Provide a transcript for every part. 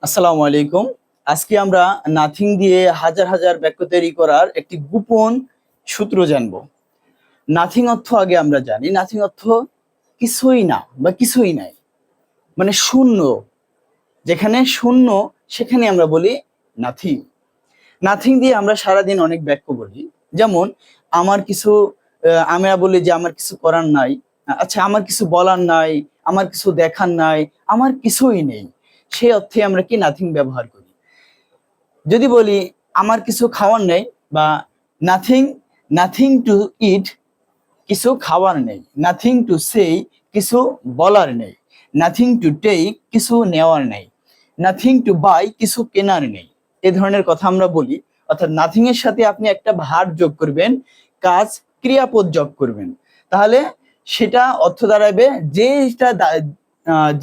আসসালামু আলাইকুম। আজকে আমরা নাথিং দিয়ে হাজার হাজার বাক্য তৈরি করার একটি গোপন সূত্র জানবো। নাথিং অর্থ আগে আমরা জানি, নাথিং অর্থ কিছুই না বা কিছুই নাই, মানে শূন্য। যেখানে শূন্য সেখানে আমরা বলি নাথিং। নাথিং দিয়ে আমরা সারাদিন অনেক বাক্য বলি, যেমন আমার কিছু আমরা বলি যে আমার কিছু করার নাই, আচ্ছা আমার কিছু বলার নাই, আমার কিছু দেখার নাই, আমার কিছুই নেই। সেই অর্থে আমরা কি নাথিং ব্যবহার করি। যদি বলি আমার কিছু খাওয়ার নেই বা নাথিং, নাথিং টু ইট, কিছু খাওয়ার নেই, নাথিং টু সে, কিছু বলার নেই, নাথিং টু টেক, কিছু নেওয়ার নেই, নাথিং টু বাই, কিছু কেনার নেই। এ ধরনের কথা আমরা বলি। অর্থাৎ নাথিং এর সাথে আপনি একটা ভার্ব যোগ করবেন, কাজ ক্রিয়াপদ যোগ করবেন, তাহলে সেটা অর্থ দাঁড়াবে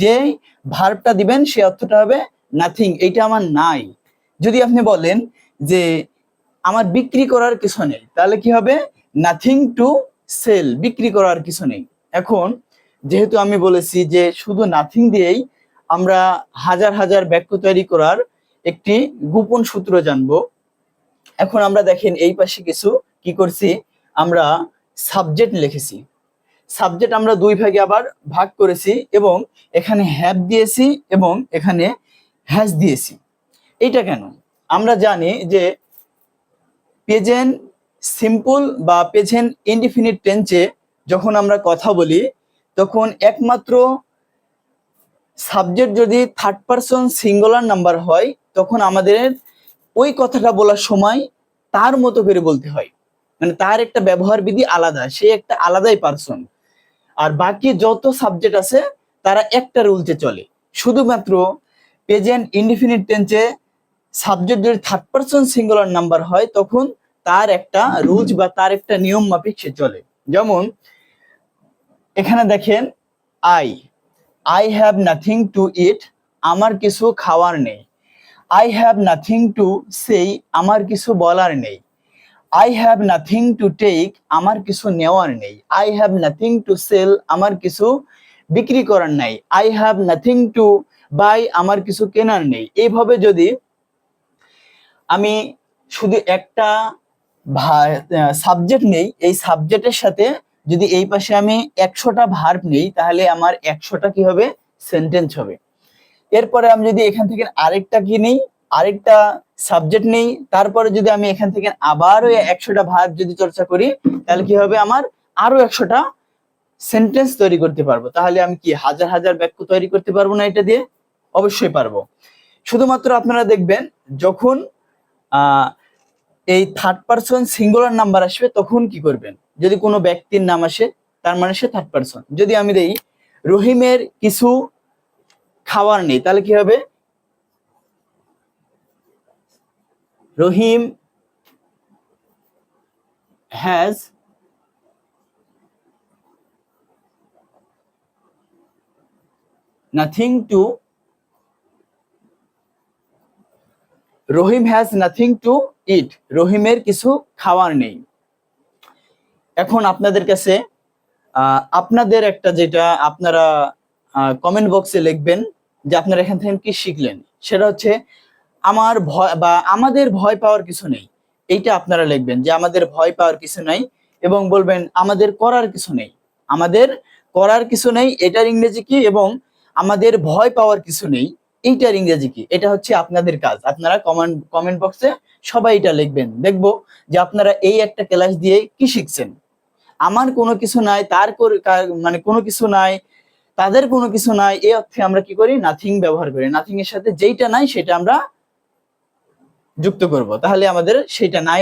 যে ভার্বটা দিবেন সে অর্থটা হবে নাথিং, এইটা আমার নাই। যদি আপনি বলেন যে আমার বিক্রি করার কিছু নেই, তাহলে কি হবে? নাথিং টু সেল, বিক্রি করার কিছু নেই। এখন যেহেতু আমি বলেছি যে শুধু নাথিং দিয়েই আমরা হাজার হাজার বাক্য তৈরি করার একটি গোপন সূত্র জানবো। এখন আমরা দেখেন এই পাশে কিছু কি করছি, আমরা সাবজেক্ট লিখেছি। সাবজেক্ট আমরা দুই ভাগে আবার ভাগ করেছি এবং এখানে হ্যাভ দিয়েছি এবং এখানে হ্যাজ দিয়েছি। এইটা কেন? আমরা জানি যে প্রেজেন্ট সিম্পল বা প্রেজেন্ট ইনডিফিনিট টেন্সে যখন আমরা কথা বলি তখন একমাত্র সাবজেক্ট যদি থার্ড পারসন সিঙ্গুলার নাম্বার হয় তখন আমাদের ওই কথাটা বলার সময় তার মতো করে বলতে হয়, মানে তার একটা ব্যবহার বিধি আলাদা, সে একটা আলাদাই পারসন। আর বাকি যত সাবজেক্ট আছে তারা একটা রুলসে চলে। শুধুমাত্র প্রেজেন্ট ইনডিফিনিট টেন্সে সাবজেক্ট যদি থার্ড পারসন সিঙ্গুলার নাম্বার হয় তখন তার একটা রুলস বা তার একটা নিয়ম মাফিক সে চলে। যেমন এখানে দেখেন I I have nothing to eat, আমার কিছু খাওয়ার নেই। I have nothing to say, আমার কিছু বলার নেই। I have nothing to take, আমার কিছু নেওয়ার নেই। I have nothing to sell, আমার কিছু বিক্রি করার নাই। I have nothing to buy, আমার কিছু কেনার নেই। এইভাবে যদি আমি শুধু একটা সাবজেক্ট নেই, এই সাবজেক্টের সাথে যদি এই পাশে আমি 100টা ভার্ব নেই তাহলে আমার 100টা কি হবে? সেন্টেন্স হবে। এরপরে আমি যদি এখান থেকে আরেকটা কি নেই, আরেকটা সাবজেক্ট নেই, তারপরে যদি আমি এখান থেকে আবারও 100টা ভার্ব যদি চর্চা করি তাহলে কি হবে? আমার আরো 100টা সেন্টেন্স তৈরি করতে পারবো। তাহলে আমি কি হাজার হাজার বাক্য তৈরি করতে পারবো না এটা দিয়ে? অবশ্যই পারবো। শুধুমাত্র আপনারা দেখবেন যখন এই থার্ড পারসন সিঙ্গুলার নাম্বার আসবে তখন কি করবেন। যদি কোনো ব্যক্তির নাম আসে তার মানে সে থার্ড পারসন। যদি আমি দেই রহিমের কিছু খাওয়ার নেই, তাহলে কি হবে? Rahim has nothing to, Rahim has nothing to eat, রহিমের কিছু খাওয়ার নেই। এখন আপনাদের কাছে আপনাদের একটা যেটা আপনারা কমেন্ট বক্সে লিখবেন যে আপনারা এখান থেকে কি শিখলেন, সেটা হচ্ছে আমার ভয় বা আমাদের ভয় পাওয়ার কিছু নেই। এইটা আপনারা লিখবেন যে আমাদের ভয় পাওয়ার কিছু নাই, এবং বলবেন আমাদের করার কিছু নেই। আমাদের করার কিছু নেই এটার ইংরেজি কি, এবং আমাদের ভয় পাওয়ার কিছু নেই এইটার ইংরেজি কি। এটা হচ্ছে আপনাদের কাজ। আপনারা কমেন্ট বক্সে সবাই এটা লিখবেন। দেখবো যে আপনারা এই একটা ক্লাস দিয়ে কি শিখছেন। আমার কোনো কিছু নাই, মানে কোনো কিছু নাই, তাদের কোনো কিছু নাই, এই অর্থে আমরা কি করি? নাথিং ব্যবহার করি। নাথিং এর সাথে যেইটা নাই সেটা আমরা যুক্ত করব, তাহলে আমাদের সেটা নাই